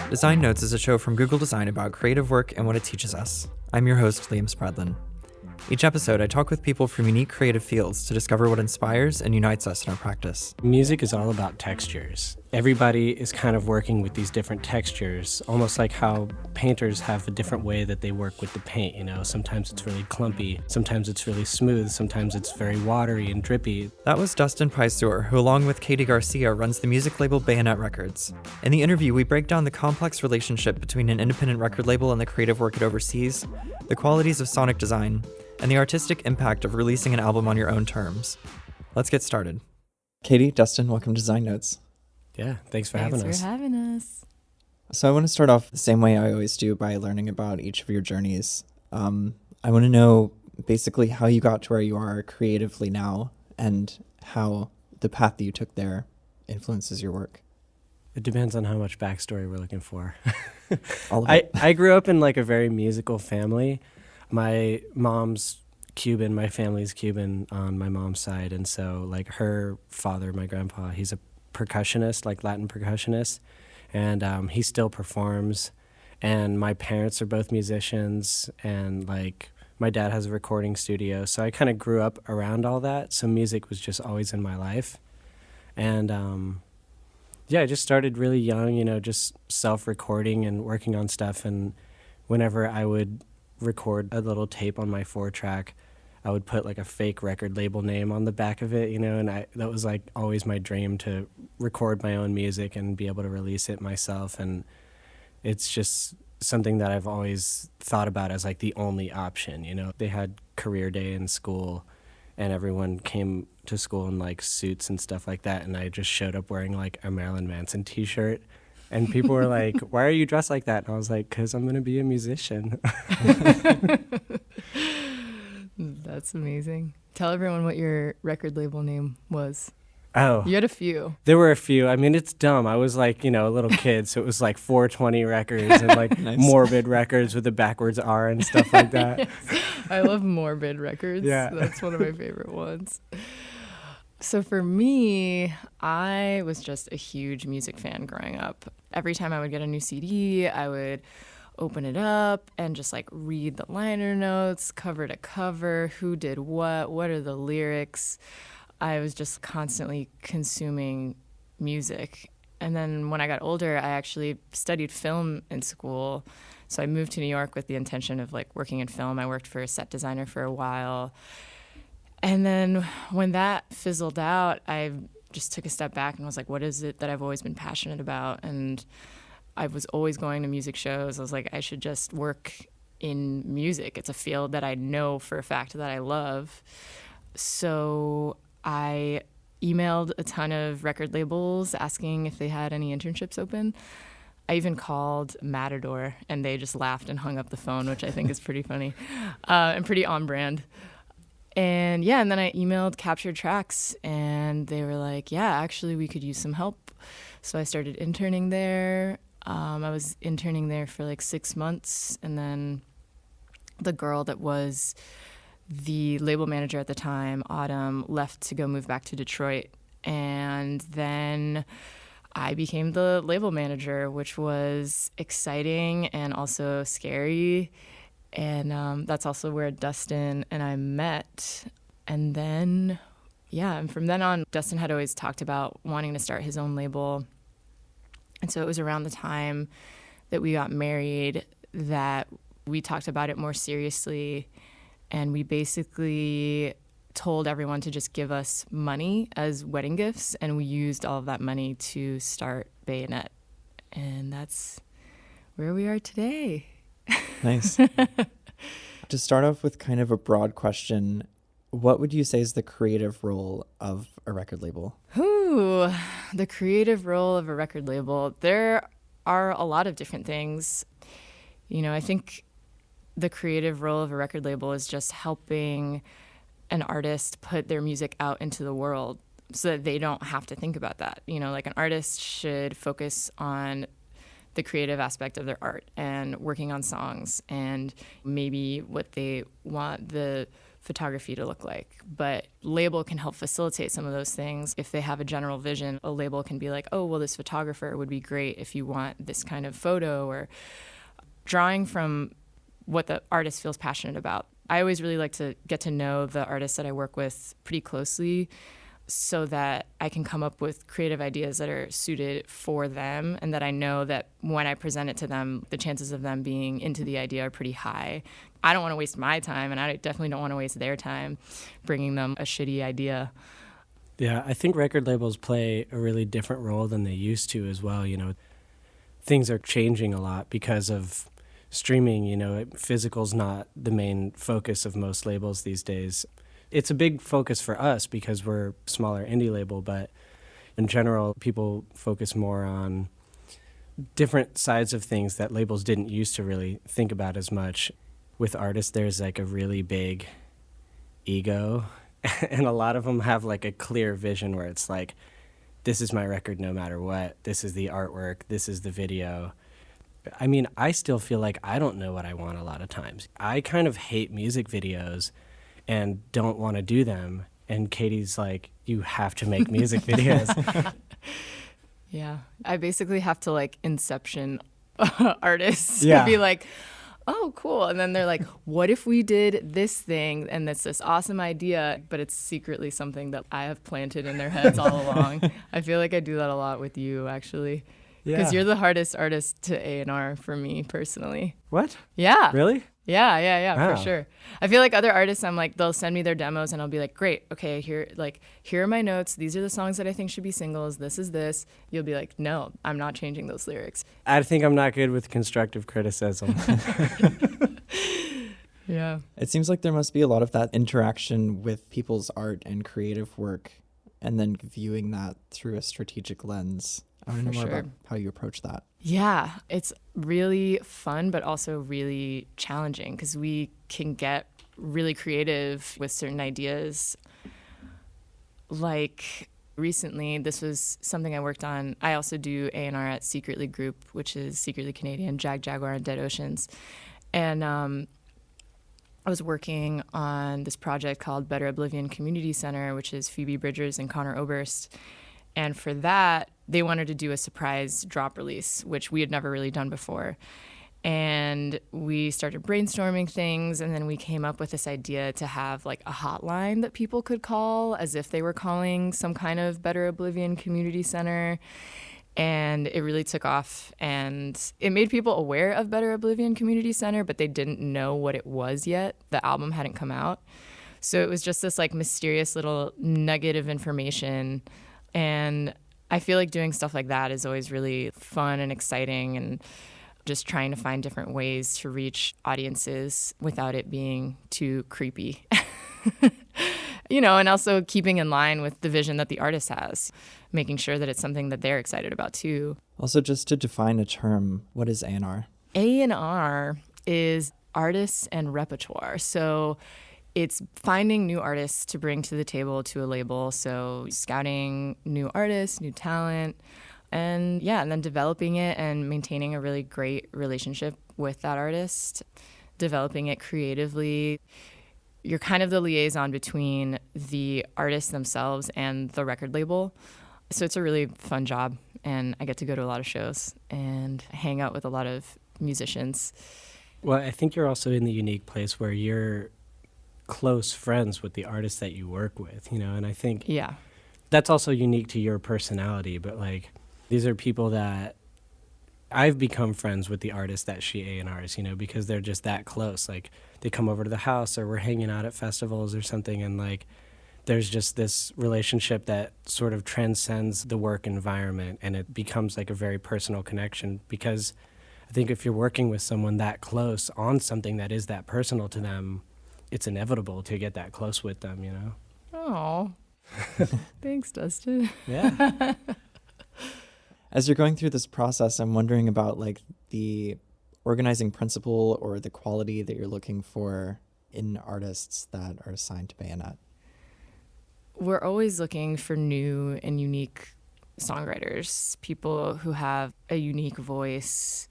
Design Notes is a show from Google Design about creative work and what it teaches us. I'm your host, Liam Spradlin. Each episode, I talk with people from unique creative fields to discover what inspires and unites us in our practice. Music is all about textures. Everybody is kind of working with these different textures, almost like how painters have a different way that they work with the paint, you know? Sometimes it's really clumpy, sometimes it's really smooth, sometimes it's very watery and drippy. That was Dustin Payseur, who along with Katie Garcia runs the music label Bayonet Records. In the interview, we break down the complex relationship between an independent record label and the creative work it oversees, the qualities of sonic design, and the artistic impact of releasing an album on your own terms. Let's get started. Katie, Dustin, welcome to Design Notes. Yeah, thanks for having us. Thanks for having us. So I want to start off the same way I always do by learning about each of your journeys. I want to know basically how you got to where you are creatively now and how the path that you took there influences your work. It depends on how much backstory we're looking for. All of it. I grew up in like a very musical family. My mom's Cuban, my family's Cuban on my mom's side, and so like her father, my grandpa, he's a percussionist, like Latin percussionist, and he still performs, and my parents are both musicians, and like my dad has a recording studio, so I kind of grew up around all that, so music was just always in my life, and I just started really young, you know, just self-recording and working on stuff, and whenever I would record a little tape on my 4-track, I would put like a fake record label name on the back of it, you know, and that was like always my dream, to record my own music and be able to release it myself. And it's just something that I've always thought about as like the only option, you know. They had career day in school and everyone came to school in like suits and stuff like that, and I just showed up wearing like a Marilyn Manson t-shirt. And people were like, why are you dressed like that? And I was like, because I'm going to be a musician. That's amazing. Tell everyone what your record label name was. Oh. You had a few. There were a few. I mean, it's dumb. I was like, you know, a little kid, so it was like 420 Records and like nice. Morbid Records with a backwards R and stuff like that. Yes. I love Morbid Records. Yeah. That's one of my favorite ones. So for me, I was just a huge music fan growing up. Every time I would get a new CD, I would open it up and just like read the liner notes, cover to cover, who did what are the lyrics. I was just constantly consuming music. And then when I got older, I actually studied film in school. So I moved to New York with the intention of like working in film. I worked for a set designer for a while. And then when that fizzled out, I just took a step back and was like, what is it that I've always been passionate about? And I was always going to music shows. I was like, I should just work in music. It's a field that I know for a fact that I love. So I emailed a ton of record labels asking if they had any internships open. I even called Matador, and they just laughed and hung up the phone, which I think is pretty funny and pretty on brand. And then I emailed Captured Tracks, and they were like, yeah, actually, we could use some help. So I started interning there. I was interning there for like 6 months, and then the girl that was the label manager at the time, Autumn, left to go move back to Detroit. And then I became the label manager, which was exciting and also scary. And that's also where Dustin and I met. And then, and from then on, Dustin had always talked about wanting to start his own label. And so it was around the time that we got married that we talked about it more seriously. And we basically told everyone to just give us money as wedding gifts. And we used all of that money to start Bayonet. And that's where we are today. Nice. To start off with kind of a broad question, what would you say is the creative role of a record label? The creative role of a record label. There are a lot of different things. You know, I think the creative role of a record label is just helping an artist put their music out into the world so that they don't have to think about that. You know, like an artist should focus on the creative aspect of their art and working on songs and maybe what they want the photography to look like. But label can help facilitate some of those things. If they have a general vision, a label can be like, oh, well, this photographer would be great if you want this kind of photo, or drawing from what the artist feels passionate about. I always really like to get to know the artists that I work with pretty closely so that I can come up with creative ideas that are suited for them, and that I know that when I present it to them, the chances of them being into the idea are pretty high. I don't want to waste my time, and I definitely don't want to waste their time bringing them a shitty idea. Yeah, I think record labels play a really different role than they used to as well. You know, things are changing a lot because of streaming. You know, physical's not the main focus of most labels these days. It's a big focus for us because we're a smaller indie label, but in general, people focus more on different sides of things that labels didn't used to really think about as much. With artists, there's like a really big ego, and a lot of them have like a clear vision where it's like, this is my record no matter what, this is the artwork, this is the video. I mean, I still feel like I don't know what I want a lot of times. I kind of hate music videos and don't want to do them. And Katie's like, you have to make music videos. Yeah. I basically have to like inception artists Yeah. to be like, oh, cool. And then they're like, what if we did this thing? And it's this awesome idea, but it's secretly something that I have planted in their heads all along. I feel like I do that a lot with you, actually. Because you're the hardest artist to A&R for me personally. What? Yeah. Really? Yeah, Wow. for sure. I feel like other artists, I'm like, they'll send me their demos and I'll be like, great, okay, here are my notes. These are the songs that I think should be singles. This is this. You'll be like, no, I'm not changing those lyrics. I think I'm not good with constructive criticism. Yeah. It seems like there must be a lot of that interaction with people's art and creative work, and then viewing that through a strategic lens. I want to know more about how you approach that. Yeah, it's really fun, but also really challenging because we can get really creative with certain ideas. Like recently, this was something I worked on. I also do A&R at Secretly Group, which is Secretly Canadian, Jaguar, and Dead Oceans. And I was working on this project called Better Oblivion Community Center, which is Phoebe Bridgers and Connor Oberst. And for that, they wanted to do a surprise drop release, which we had never really done before. And we started brainstorming things, and then we came up with this idea to have like a hotline that people could call as if they were calling some kind of Better Oblivion Community Center. And it really took off, and it made people aware of Better Oblivion Community Center, but they didn't know what it was yet. The album hadn't come out. So it was just this like mysterious little nugget of information. And I feel like doing stuff like that is always really fun and exciting, and just trying to find different ways to reach audiences without it being too creepy. You know, and also keeping in line with the vision that the artist has, making sure that it's something that they're excited about too. Also, just to define a term, what is A&R? A&R is artists and repertoire. So it's finding new artists to bring to the table to a label. So scouting new artists, new talent, and then developing it and maintaining a really great relationship with that artist, developing it creatively. You're kind of the liaison between the artists themselves and the record label. So it's a really fun job, and I get to go to a lot of shows and hang out with a lot of musicians. Well, I think you're also in the unique place where you're close friends with the artists that you work with, you know, and I think that's also unique to your personality. But like, these are people that I've become friends with, the artists that she A&Rs, you know, because they're just that close. Like, they come over to the house, or we're hanging out at festivals or something, and like, there's just this relationship that sort of transcends the work environment, and it becomes like a very personal connection. Because I think if you're working with someone that close on something that is that personal to them, it's inevitable to get that close with them, you know? Oh, thanks, Dustin. Yeah. As you're going through this process, I'm wondering about like the organizing principle or the quality that you're looking for in artists that are assigned to Bayonet. We're always looking for new and unique songwriters, people who have a unique voice,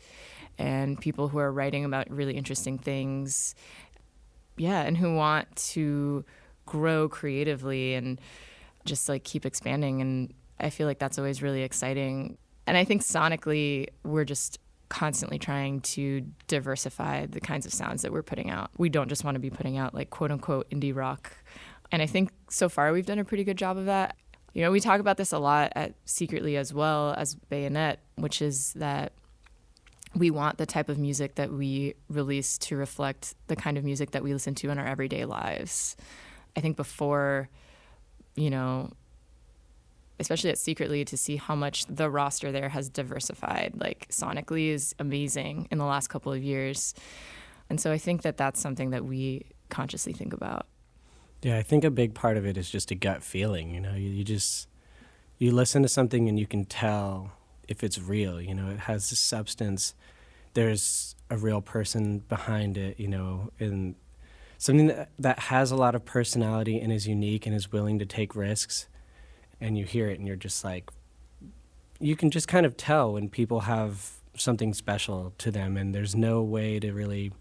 and people who are writing about really interesting things. and who want to grow creatively and just like keep expanding. And I feel like that's always really exciting. And I think sonically, we're just constantly trying to diversify the kinds of sounds that we're putting out. We don't just want to be putting out like quote unquote indie rock. And I think so far we've done a pretty good job of that. You know, we talk about this a lot at Secretly as well as Bayonet, which is that we want the type of music that we release to reflect the kind of music that we listen to in our everyday lives. I think before, you know, especially at Secretly, to see how much the roster there has diversified, like sonically, is amazing in the last couple of years. And so I think that that's something that we consciously think about. Yeah, I think a big part of it is just a gut feeling. You know, you listen to something and you can tell if it's real. You know, it has this substance. There's a real person behind it, you know, and something that has a lot of personality and is unique and is willing to take risks. And you hear it and you're just like, you can just kind of tell when people have something special to them, and there's no way to really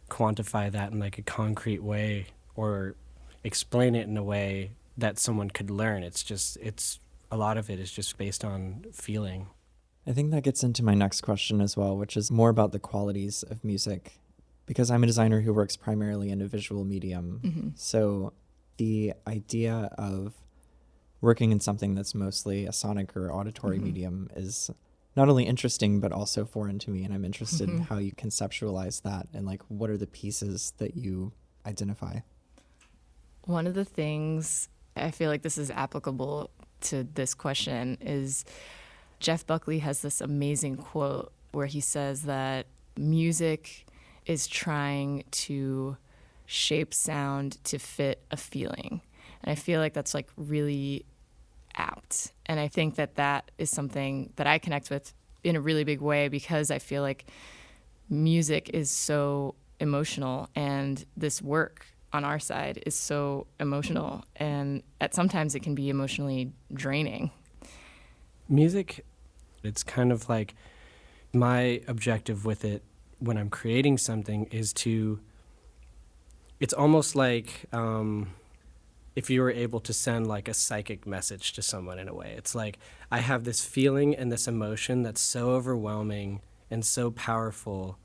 quantify that in like a concrete way or explain it in a way that someone could learn. It's a lot of it is just based on feeling. I think that gets into my next question as well, which is more about the qualities of music, because I'm a designer who works primarily in a visual medium. Mm-hmm. So the idea of working in something that's mostly a sonic or auditory mm-hmm. medium is not only interesting, but also foreign to me. And I'm interested mm-hmm. in how you conceptualize that and like, what are the pieces that you identify? One of the things, I feel like this is applicable to this question, is Jeff Buckley has this amazing quote where he says that music is trying to shape sound to fit a feeling. And I feel like that's like really apt. And I think that that is something that I connect with in a really big way, because I feel like music is so emotional, and this work on our side is so emotional, and sometimes it can be emotionally draining. Music, it's kind of like my objective with it when I'm creating something is it's almost like if you were able to send like a psychic message to someone in a way. It's like I have this feeling and this emotion that's so overwhelming and so powerful,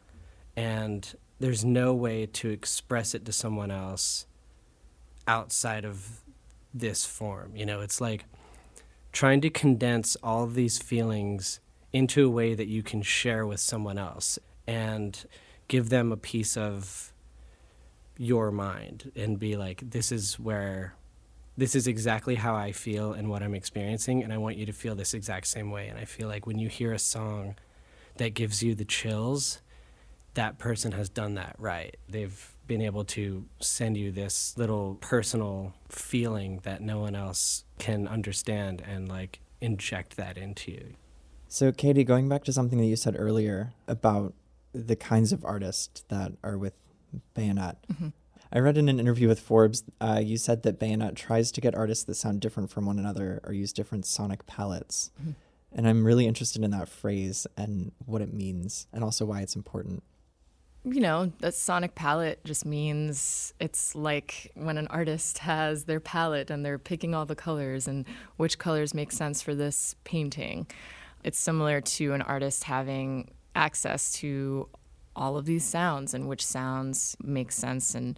and there's no way to express it to someone else outside of this form. You know, it's like trying to condense all of these feelings into a way that you can share with someone else and give them a piece of your mind and be like, this is exactly how I feel and what I'm experiencing, and I want you to feel this exact same way. And I feel like when you hear a song that gives you the chills, that person has done that right. They've been able to send you this little personal feeling that no one else can understand and like inject that into you. So Katie, going back to something that you said earlier about the kinds of artists that are with Bayonet. Mm-hmm. I read in an interview with Forbes, you said that Bayonet tries to get artists that sound different from one another or use different sonic palettes. Mm-hmm. And I'm really interested in that phrase and what it means, and also why it's important. You know, the sonic palette just means it's like when an artist has their palette and they're picking all the colors and which colors make sense for this painting. It's similar to an artist having access to all of these sounds and which sounds make sense. And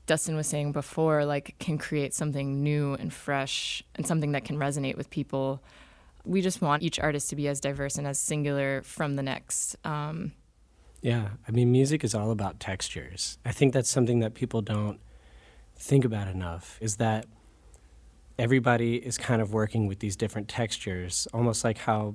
Dustin was saying before, like, can create something new and fresh and something that can resonate with people. We just want each artist to be as diverse and as singular from the next. Yeah, I mean, music is all about textures. I think that's something that people don't think about enough, is that everybody is kind of working with these different textures, almost like how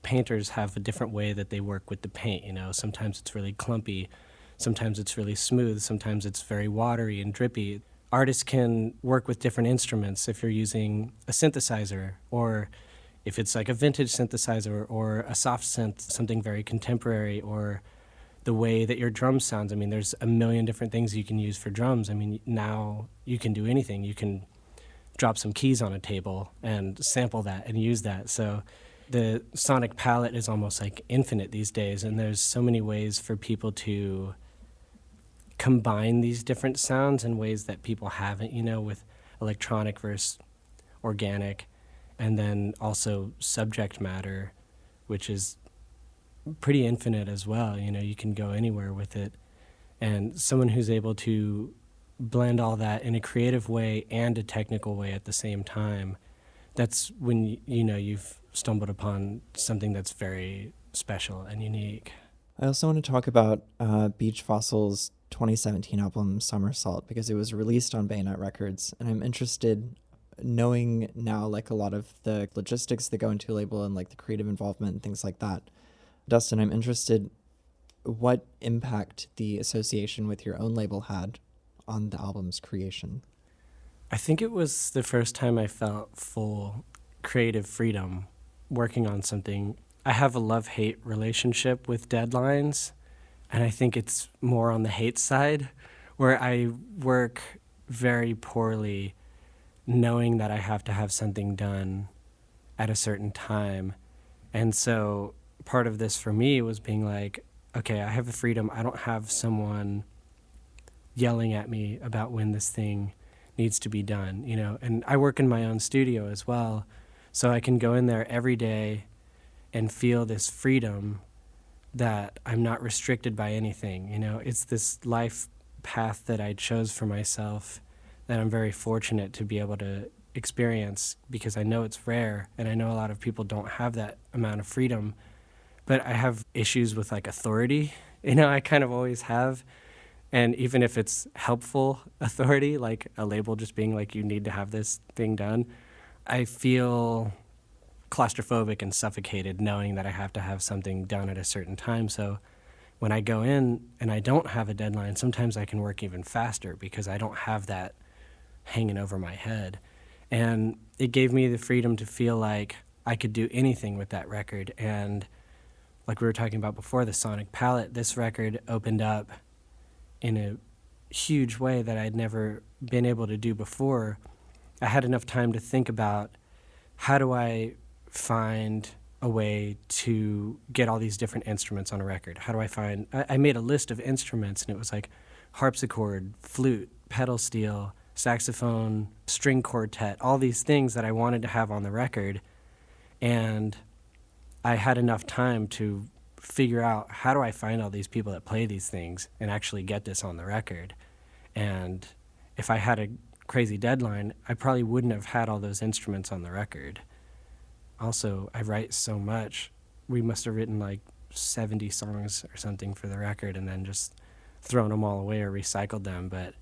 painters have a different way that they work with the paint. You know, sometimes it's really clumpy, sometimes it's really smooth, sometimes it's very watery and drippy. Artists can work with different instruments if you're using a synthesizer, or if it's like a vintage synthesizer or a soft synth, something very contemporary, or the way that your drum sounds. I mean, there's a million different things you can use for drums. I mean, now you can do anything. You can drop some keys on a table and sample that and use that. So the sonic palette is almost like infinite these days, and there's so many ways for people to combine these different sounds in ways that people haven't, with electronic versus organic, and then also subject matter, which is pretty infinite as well. You can go anywhere with it. And someone who's able to blend all that in a creative way and a technical way at the same time, that's when, you've stumbled upon something that's very special and unique. I also want to talk about Beach Fossil's 2017 album Somersault, because it was released on Bayonet Records, and I'm interested, knowing now like a lot of the logistics that go into a label and like the creative involvement and things like that. Dustin, I'm interested what impact the association with your own label had on the album's creation. I think it was the first time I felt full creative freedom working on something. I have a love-hate relationship with deadlines, and I think it's more on the hate side, where I work very poorly knowing that I have to have something done at a certain time. And so part of this for me was being like, okay, I have the freedom. I don't have someone yelling at me about when this thing needs to be done, And I work in my own studio as well, so I can go in there every day and feel this freedom that I'm not restricted by anything, It's this life path that I chose for myself that I'm very fortunate to be able to experience, because I know it's rare, and I know a lot of people don't have that amount of freedom. But I have issues with like authority, I kind of always have. And even if it's helpful authority, like a label just being like, you need to have this thing done, I feel claustrophobic and suffocated knowing that I have to have something done at a certain time. So when I go in and I don't have a deadline, sometimes I can work even faster because I don't have that hanging over my head. And it gave me the freedom to feel like I could do anything with that record. And like we were talking about before, the sonic palette, this record opened up in a huge way that I'd never been able to do before. I had enough time to think about, how do I find a way to get all these different instruments on a record? How do I made a list of instruments, and it was like harpsichord, flute, pedal steel, saxophone, string quartet, all these things that I wanted to have on the record. And I had enough time to figure out, how do I find all these people that play these things and actually get this on the record? And if I had a crazy deadline, I probably wouldn't have had all those instruments on the record. Also, I write so much. We must have written like 70 songs or something for the record and then just thrown them all away or recycled them. But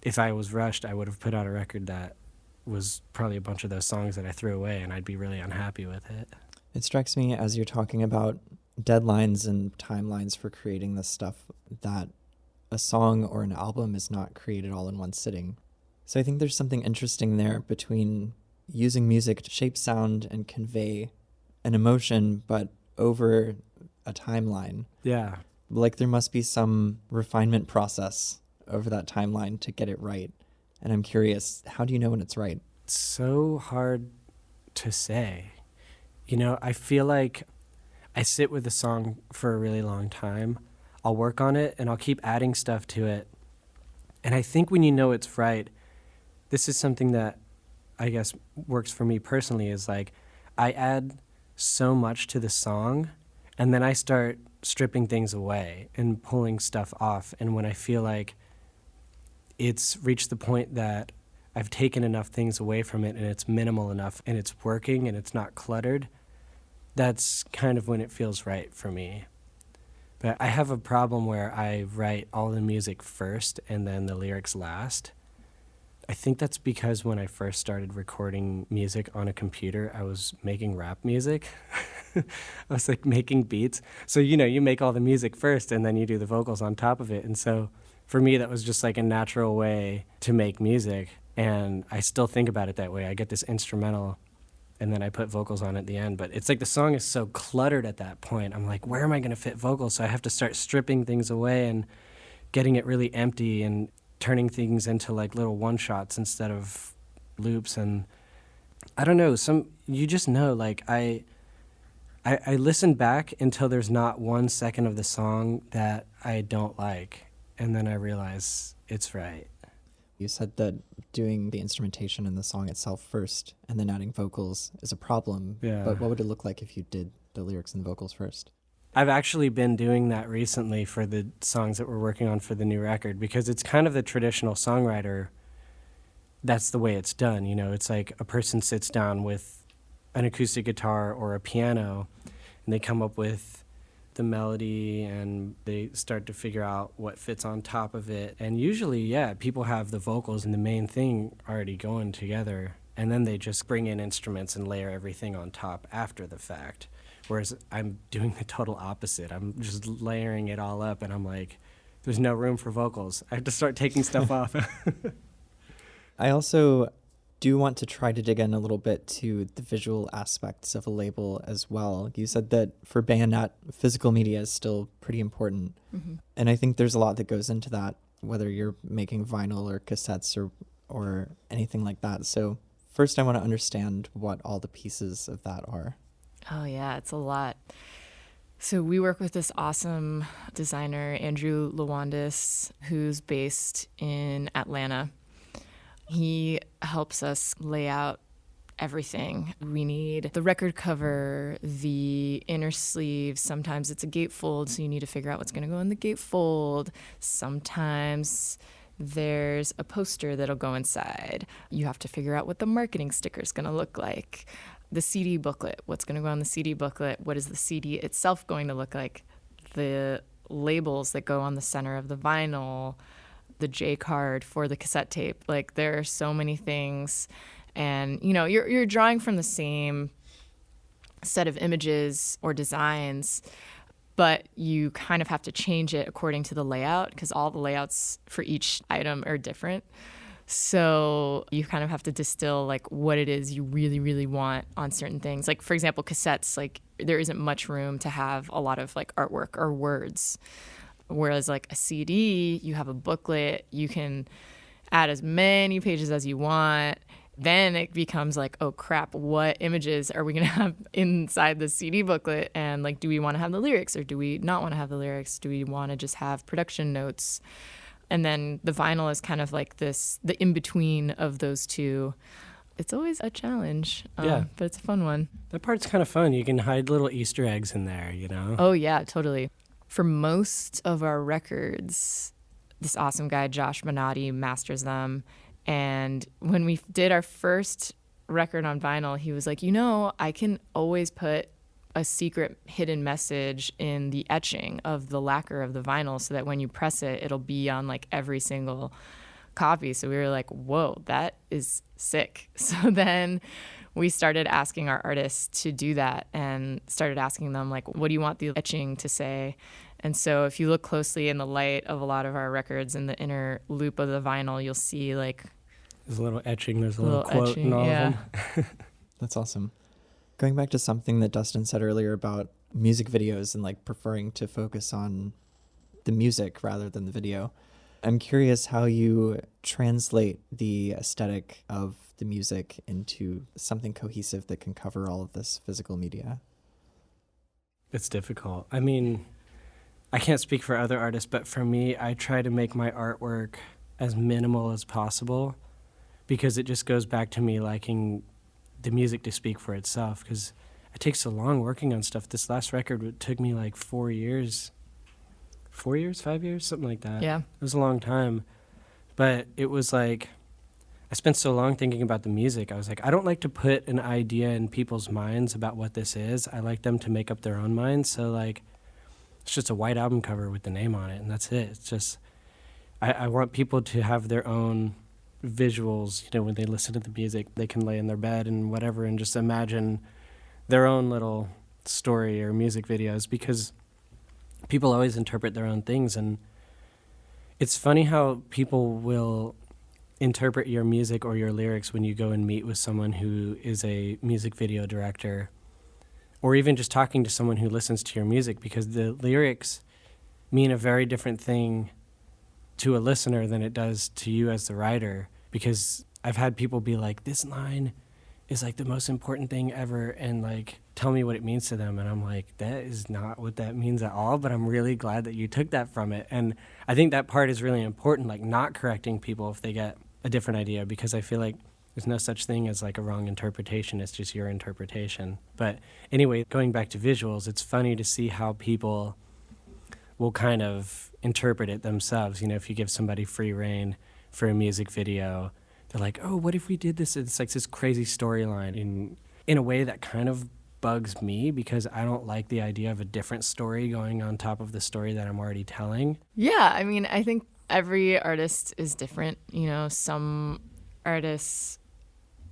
if I was rushed, I would have put out a record that was probably a bunch of those songs that I threw away, and I'd be really unhappy with it. It strikes me, as you're talking about deadlines and timelines for creating this stuff, that a song or an album is not created all in one sitting. So I think there's something interesting there between using music to shape sound and convey an emotion, but over a timeline. Yeah. Like there must be some refinement process over that timeline to get it right. And I'm curious, how do you know when it's right? It's so hard to say. I feel like I sit with a song for a really long time. I'll work on it and I'll keep adding stuff to it. And I think when you know it's right, this is something that I guess works for me personally, is like I add so much to the song and then I start stripping things away and pulling stuff off. And when I feel like it's reached the point that I've taken enough things away from it and it's minimal enough and it's working and it's not cluttered, that's kind of when it feels right for me. But I have a problem where I write all the music first and then the lyrics last. I think that's because when I first started recording music on a computer, I was making rap music. I was like making beats. So, you make all the music first and then you do the vocals on top of it. And so for me, that was just like a natural way to make music. And I still think about it that way. I get this instrumental and then I put vocals on at the end. But it's like the song is so cluttered at that point. I'm like, where am I going to fit vocals? So I have to start stripping things away and getting it really empty and turning things into like little one-shots instead of loops. And I don't know, you just know, like I listen back until there's not 1 second of the song that I don't like. and then I realize it's right. You said that doing the instrumentation in the song itself first and then adding vocals is a problem. Yeah. But what would it look like if you did the lyrics and the vocals first? I've actually been doing that recently for the songs that we're working on for the new record, because it's kind of the traditional songwriter. That's the way it's done. You know, it's like a person sits down with an acoustic guitar or a piano and they come up with the melody and they start to figure out what fits on top of it. And usually, yeah, people have the vocals and the main thing already going together, and then they just bring in instruments and layer everything on top after the fact. Whereas I'm doing the total opposite. I'm just layering it all up, and I'm like, there's no room for vocals. I have to start taking stuff off. I also do want to try to dig in a little bit to the visual aspects of a label as well. You said that for Bayonet, physical media is still pretty important. Mm-hmm. And I think there's a lot that goes into that, whether you're making vinyl or cassettes or anything like that. So first I want to understand what all the pieces of that are. Oh yeah, it's a lot. So we work with this awesome designer, Andrew Lewandis, who's based in Atlanta. He helps us lay out everything. We need the record cover, the inner sleeve. Sometimes it's a gatefold, so you need to figure out what's going to go in the gatefold. Sometimes there's a poster that'll go inside. You have to figure out what the marketing sticker is going to look like. The CD booklet, what's going to go on the CD booklet? What is the CD itself going to look like? The labels that go on the center of the vinyl, the J card for the cassette tape. Like, there are so many things, and you know, you're drawing from the same set of images or designs, but you kind of have to change it according to the layout, because all the layouts for each item are different. So you kind of have to distill like what it is you really, really want on certain things. Like, for example, cassettes, like there isn't much room to have a lot of like artwork or words. Whereas like a CD, you have a booklet, you can add as many pages as you want. Then it becomes like, oh crap, what images are we going to have inside the CD booklet? And like, do we want to have the lyrics or do we not want to have the lyrics? Do we want to just have production notes? And then the vinyl is kind of like this, the in-between of those two. It's always a challenge, Yeah. But it's a fun one. That part's kind of fun. You can hide little Easter eggs in there, you know? Oh, yeah, totally. For most of our records, this awesome guy, Josh Minotti, masters them. And when we did our first record on vinyl, he was like, you know, I can always put a secret hidden message in the etching of the lacquer of the vinyl so that when you press it, it'll be on like every single copy. So we were like, whoa, that is sick. So then we started asking our artists to do that and started asking them like, what do you want the etching to say? And so if you look closely in the light of a lot of our records in the inner loop of the vinyl, you'll see like there's a little etching, there's a little quote etching, in all of them. That's awesome. Going back to something that Dustin said earlier about music videos and like preferring to focus on the music rather than the video, I'm curious how you translate the aesthetic of the music into something cohesive that can cover all of this physical media. It's difficult. I mean, I can't speak for other artists, but for me, I try to make my artwork as minimal as possible because it just goes back to me liking the music to speak for itself, because it takes so long working on stuff. This last record took me like 4 years, 5 years, something like that. Yeah. It was a long time, but it was like, I spent so long thinking about the music. I was like, I don't like to put an idea in people's minds about what this is. I like them to make up their own minds. So like, it's just a white album cover with the name on it, and that's it. It's just, I want people to have their own visuals, you know, when they listen to the music, they can lay in their bed and whatever and just imagine their own little story or music videos, because people always interpret their own things. And it's funny how people will interpret your music or your lyrics when you go and meet with someone who is a music video director, or even just talking to someone who listens to your music, because the lyrics mean a very different thing to a listener than it does to you as the writer. Because I've had people be like, this line is like the most important thing ever, and like tell me what it means to them. And I'm like, that is not what that means at all, but I'm really glad that you took that from it. And I think that part is really important, like not correcting people if they get a different idea, because I feel like there's no such thing as like a wrong interpretation. It's just your interpretation. But anyway, going back to visuals, it's funny to see how people will kind of interpret it themselves. You know, if you give somebody free rein for a music video, they're like, oh, what if we did this? It's like this crazy storyline in a way that kind of bugs me, because I don't like the idea of a different story going on top of the story that I'm already telling. Yeah, I mean, I think every artist is different. You know, some artists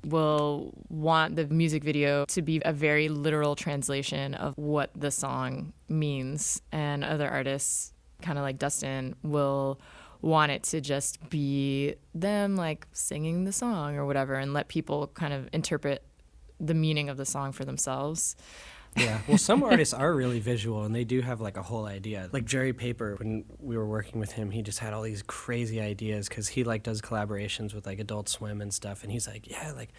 will want the music video to be a very literal translation of what the song means, and other artists, kind of like Dustin, will want it to just be them like singing the song or whatever, and let people kind of interpret the meaning of the song for themselves. Yeah, well, some artists are really visual, and they do have like a whole idea. Like Jerry Paper, when we were working with him, he just had all these crazy ideas, because he like does collaborations with like Adult Swim and stuff, and he's like, yeah, like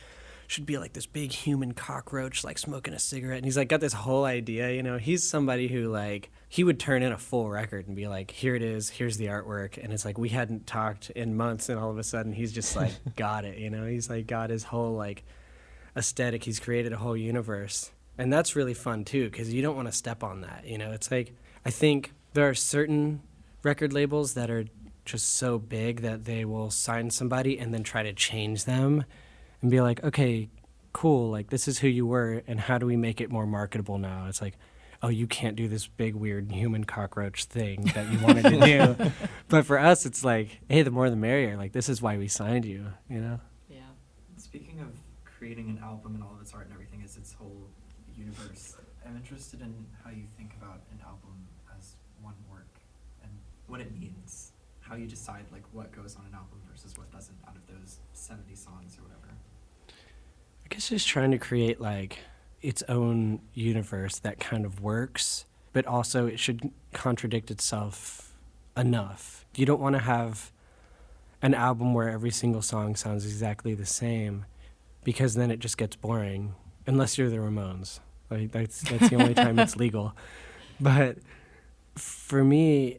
should be like this big human cockroach like smoking a cigarette, and he's like got this whole idea. You know, he's somebody who like he would turn in a full record and be like, here it is, here's the artwork, and it's like we hadn't talked in months, and all of a sudden he's just like got it. You know, he's like got his whole like aesthetic. He's created a whole universe. And that's really fun, too, because you don't want to step on that. You know, it's like, I think there are certain record labels that are just so big that they will sign somebody and then try to change them and be like, okay, cool, like, this is who you were, and how do we make it more marketable now? It's like, oh, you can't do this big, weird human cockroach thing that you wanted to do. But for us, it's like, hey, the more the merrier. Like, this is why we signed you, you know? Yeah. Speaking of creating an album and all of its art and everything is its whole universe, I'm interested in how you think about an album as one work and what it means, how you decide like what goes on an album versus what doesn't out of those 70 songs or whatever. I guess just trying to create like its own universe that kind of works, but also it should contradict itself enough. You don't want to have an album where every single song sounds exactly the same, because then it just gets boring, unless you're the Ramones. Like that's the only time it's legal. But for me,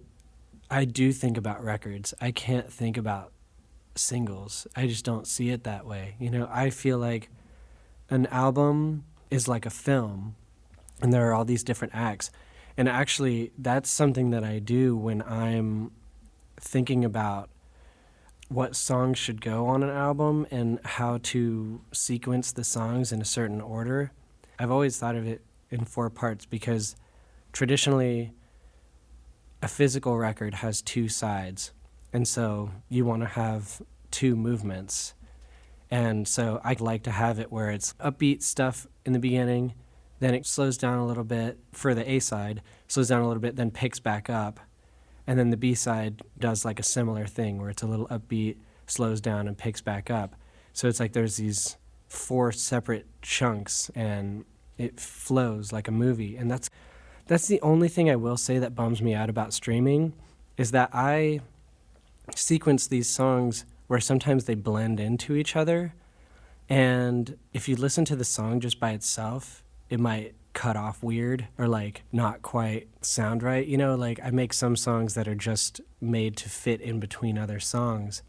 I do think about records. I can't think about singles. I just don't see it that way. You know, I feel like an album is like a film, and there are all these different acts. And actually, that's something that I do when I'm thinking about what songs should go on an album and how to sequence the songs in a certain order. I've always thought of it in 4 parts, because traditionally a physical record has 2 sides, and so you want to have 2 movements. And so I like to have it where it's upbeat stuff in the beginning, then it slows down a little bit for the A side, slows down a little bit, then picks back up, and then the B side does like a similar thing where it's a little upbeat, slows down, and picks back up. So it's like there's these 4 separate chunks, and it flows like a movie. And that's the only thing I will say that bums me out about streaming, is that I sequence these songs where sometimes they blend into each other, and if you listen to the song just by itself, it might cut off weird or like not quite sound right. You know, like I make some songs that are just made to fit in between other songs,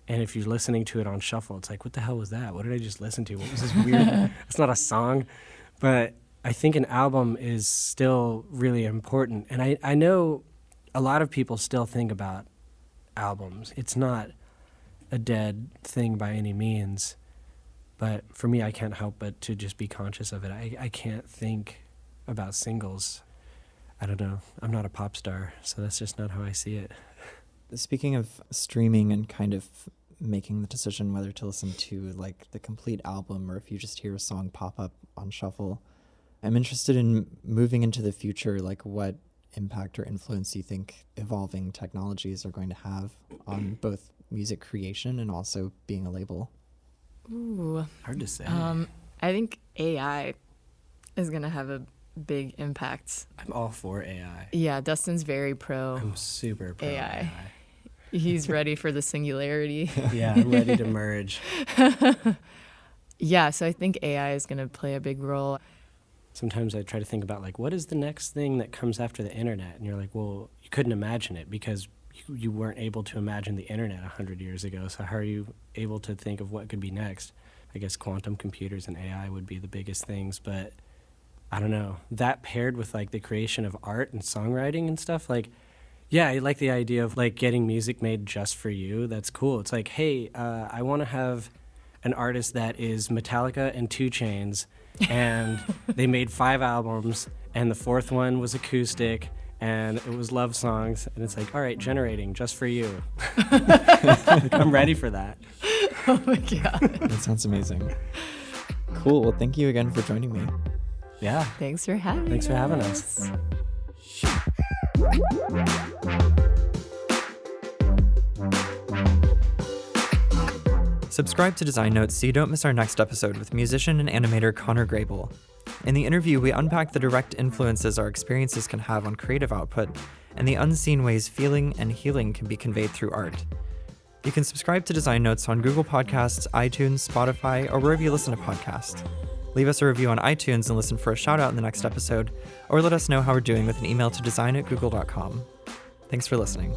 and if you're listening to it on shuffle, it's like, what the hell was that? What did I just listen to? What was this weird? It's not a song. But I think an album is still really important. And I know a lot of people still think about albums. It's not a dead thing by any means. But for me, I can't help but to just be conscious of it. I can't think about singles. I don't know. I'm not a pop star, so that's just not how I see it. Speaking of streaming and kind of making the decision whether to listen to like the complete album or if you just hear a song pop up on shuffle, I'm interested in moving into the future, like what impact or influence you think evolving technologies are going to have on both music creation and also being a label. Ooh. Hard to say. I think AI is going to have a big impact. I'm all for AI. Yeah, Dustin's very pro I'm super pro AI. He's ready for the singularity. Yeah, I'm ready to merge. Yeah, so I think AI is going to play a big role. Sometimes I try to think about, like, what is the next thing that comes after the internet? And you're like, well, you couldn't imagine it because you weren't able to imagine the internet 100 years ago. So how are you able to think of what could be next? I guess quantum computers and AI would be the biggest things, but I don't know. That paired with, like, the creation of art and songwriting and stuff, like, yeah, I like the idea of, like, getting music made just for you. That's cool. It's like, hey, I want to have an artist that is Metallica and 2 Chainz, and they made 5 albums, and the 4th one was acoustic, and it was love songs, and it's like, all right, generating just for you. I'm ready for that. Oh my God. That sounds amazing. Cool. Well, thank you again for joining me. Yeah. Thanks for having us. Subscribe to Design Notes so you don't miss our next episode with musician and animator Connor Grable. In the interview, we unpack the direct influences our experiences can have on creative output and the unseen ways feeling and healing can be conveyed through art. You can subscribe to Design Notes on Google Podcasts, iTunes, Spotify, or wherever you listen to podcasts. Leave us a review on iTunes and listen for a shout out in the next episode, or let us know how we're doing with an email to design@google.com. Thanks for listening.